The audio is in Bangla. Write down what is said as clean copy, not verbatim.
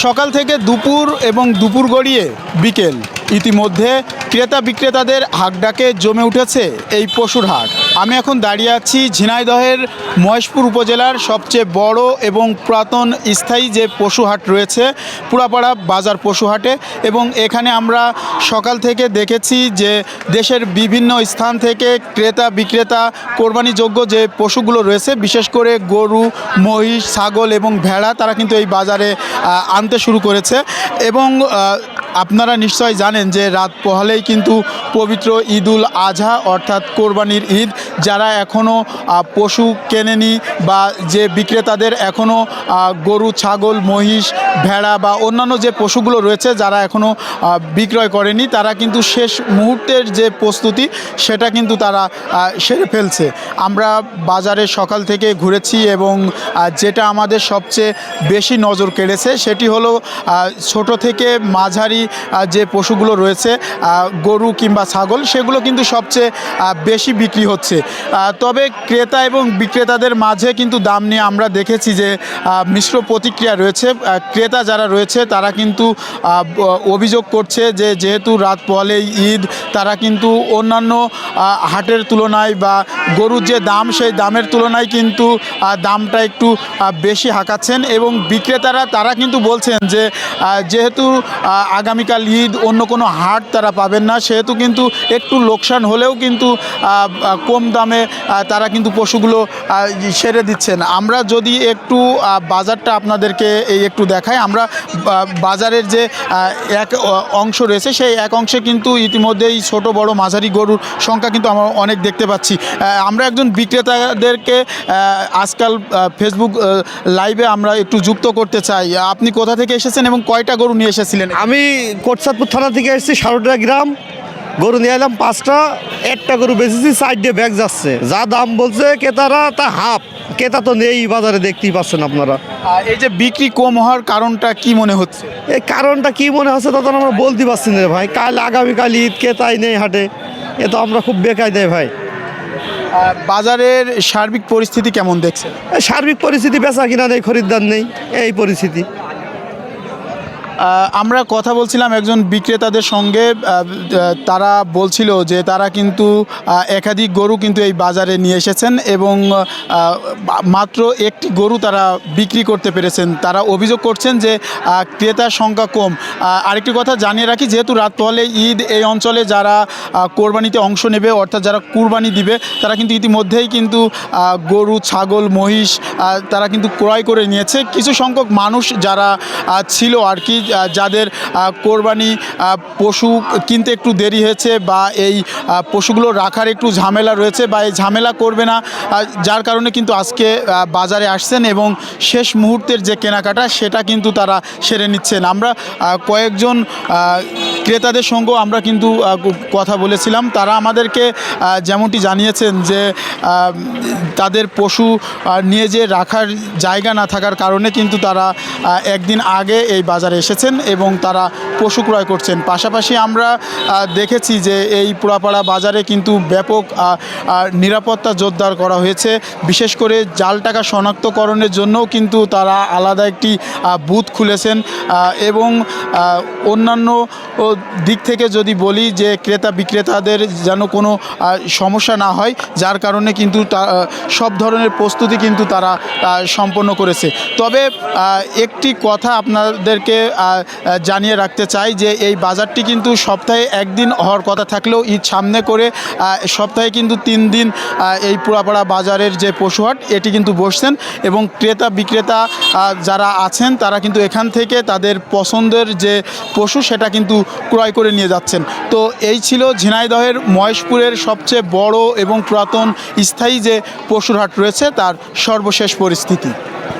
সকাল থেকে দুপুর এবং দুপুর গড়িয়ে বিকেল ইতিমধ্যে ক্রেতা বিক্রেতাদের হাঁকডাকে জমে উঠেছে এই পশুর হাট। আমি এখন দাঁড়িয়ে আছি ঝিনাইদহের মহেশপুর উপজেলার সবচেয়ে বড় এবং পুরাতন স্থায়ী যে পশু হাট রয়েছে পুরাপাড়া বাজার পশু হাটে, এবং এখানে আমরা সকাল থেকে দেখেছি যে দেশের বিভিন্ন স্থান থেকে ক্রেতা বিক্রেতা কোরবানিযোগ্য যে পশুগুলো রয়েছে, বিশেষ করে গরু, মহিষ, ছাগল এবং ভেড়া, তারা কিন্তু এই বাজারে আনতে শুরু করেছে। এবং আপনারা নিশ্চয় জানেন যে রাত পোহালেই কিন্তু পবিত্র ঈদুল আজহা অর্থাৎ কোরবানির ঈদ। যারা এখনও পশু কেনেনি বা যে বিক্রেতাদের এখনও গরু, ছাগল, মহিষ, ভেড়া বা অন্যান্য যে পশুগুলো রয়েছে যারা এখনও বিক্রয় করেনি, তারা কিন্তু শেষ মুহূর্তের যে প্রস্তুতি সেটা কিন্তু তারা সেরে ফেলছে। আমরা বাজারে সকাল থেকে ঘুরেছি এবং যেটা আমাদের সবচেয়ে বেশি নজর কেড়েছে সেটি হলো ছোট থেকে মাঝারি যে পশুগুলো রয়েছে গরু কিংবা ছাগল, সেগুলো কিন্তু সবচেয়ে বেশি বিক্রি হচ্ছে। তবে ক্রেতা এবং বিক্রেতাদের মাঝে কিন্তু দাম নিয়ে আমরা দেখেছি যে মিশ্র প্রতিক্রিয়া রয়েছে। ক্রেতা যারা রয়েছে তারা কিন্তু অভিযোগ করছে যে যেহেতু রাত পোহালেই ঈদ, তারা কিন্তু অন্যান্য হাটের তুলনায় বা গরুর যে দাম সেই দামের তুলনায় কিন্তু দামটা একটু বেশি হাঁকাচ্ছেন। এবং বিক্রেতারা তারা কিন্তু বলছেন যে যেহেতু আগামীকাল ঈদ, অন্য কোনো হাট তারা পাবেন না, সেহেতু কিন্তু একটু লোকসান হলেও কিন্তু কম দামে তারা কিন্তু পশুগুলো সেরে দিচ্ছেন। আমরা যদি একটু বাজারটা আপনাদেরকে একটু দেখাই, আমরা বাজারের যে এক অংশ রয়েছে সেই এক অংশে কিন্তু ইতিমধ্যেই ছোট বড় মাঝারি গরুর সংখ্যা কিন্তু আমরা অনেক দেখতে পাচ্ছি। আমরা একজন বিক্রেতাদেরকে আজকাল ফেসবুক লাইভে আমরা একটু যুক্ত করতে চাই। আপনি কোথা থেকে এসেছেন এবং কয়টা গরু নিয়ে এসেছিলেন? আমি কোটচাঁদপুর থানা থেকে এসেছি, সারোটা গ্রাম। গরু নিয়ে এলাম 5টা, একটা গরু বেচেছি, 4 ব্যাগ যাচ্ছে। যা দাম বলছে ক্রেতারা তা হাফ, ক্রেতা তো নেই বাজারে, দেখতেই পাচ্ছেন আপনারা। এই যে বিক্রি কম হওয়ার কারণটা কি মনে হচ্ছে? এই কারণটা কি মনে হচ্ছে তা তো আমরা বলতে পারছি না রে ভাই। আগামীকাল ঈদ, ক্রেতাই নেই হাটে, এ তো আমরা খুব বেকার দেয় ভাই। বাজারের সার্বিক পরিস্থিতি কেমন দেখছেন? সার্বিক পরিস্থিতি বেচা কিনা নেই, খরিদ্দার নেই, এই পরিস্থিতি। আমরা কথা বলছিলাম একজন বিক্রেতাদের সঙ্গে, তারা বলছিল যে তারা কিন্তু একাধিক গরু কিন্তু এই বাজারে নিয়ে এসেছেন এবং মাত্র একটি গরু তারা বিক্রি করতে পেরেছেন। তারা অভিযোগ করছেন যে ক্রেতার সংখ্যা কম। আরেকটি কথা জানিয়ে রাখি, যেহেতু রাত পোহালে ঈদ, এই অঞ্চলে যারা কোরবানিতে অংশ নেবে অর্থাৎ যারা কুরবানি দিবে তারা কিন্তু ইতিমধ্যেই কিন্তু গরু, ছাগল, মহিষ তারা কিন্তু ক্রয় করে নিয়েছে। কিছু সংখ্যক মানুষ যারা ছিল আর কি, যাদের কোরবানি পশু কিনতে একটু দেরি হয়েছে বা এই পশুগুলো রাখার একটু ঝামেলা রয়েছে বা এই ঝামেলা করবে না, যার কারণে কিন্তু আজকে বাজারে আসছেন এবং শেষ মুহূর্তের যে কেনাকাটা সেটা কিন্তু তারা সেরে নিচ্ছেন। আমরা কয়েকজন ক্রেতাদের সঙ্গেও আমরা কিন্তু কথা বলেছিলাম। তারা আমাদেরকে যেমনটি জানিয়েছেন যে তাদের পশু নিয়ে যে রাখার জায়গা না থাকার কারণে কিন্তু তারা একদিন আগে এই বাজারে এসেছেন এবং তারা পশু ক্রয় করছেন। পাশাপাশি আমরা দেখেছি যে এই পুরাপাড়া বাজারে কিন্তু ব্যাপক নিরাপত্তা জোরদার করা হয়েছে। বিশেষ করে জাল টাকা শনাক্তকরণের জন্যও কিন্তু তারা আলাদা একটি বুথ খুলেছেন এবং অন্যান্য দিক থেকে যদি বলি যে ক্রেতা বিক্রেতাদের যেন কোনো সমস্যা না হয়, যার কারণে কিন্তু সব ধরনের প্রস্তুতি কিন্তু তারা সম্পন্ন করেছে। তবে একটি কথা আপনাদেরকে জানিয়ে রাখতে চাই যে এই বাজারটি কিন্তু সপ্তাহে একদিন হওয়ার কথা থাকলেও ঈদ সামনে করে সপ্তাহে কিন্তু 3 দিন এই পুরাপাড়া বাজারের যে পশুহাট এটি কিন্তু বসছেন এবং ক্রেতা বিক্রেতা যারা আছেন তারা কিন্তু এখান থেকে তাদের পছন্দের যে পশু সেটা কিন্তু ক্রয় করে নিয়ে যাচ্ছেন। তো এই ছিল ঝিনাইদহের মহেশপুরের সবচেয়ে বড় এবং পুরাতন স্থায়ী যে পশুর হাট রয়েছে তার সর্বশেষ পরিস্থিতি।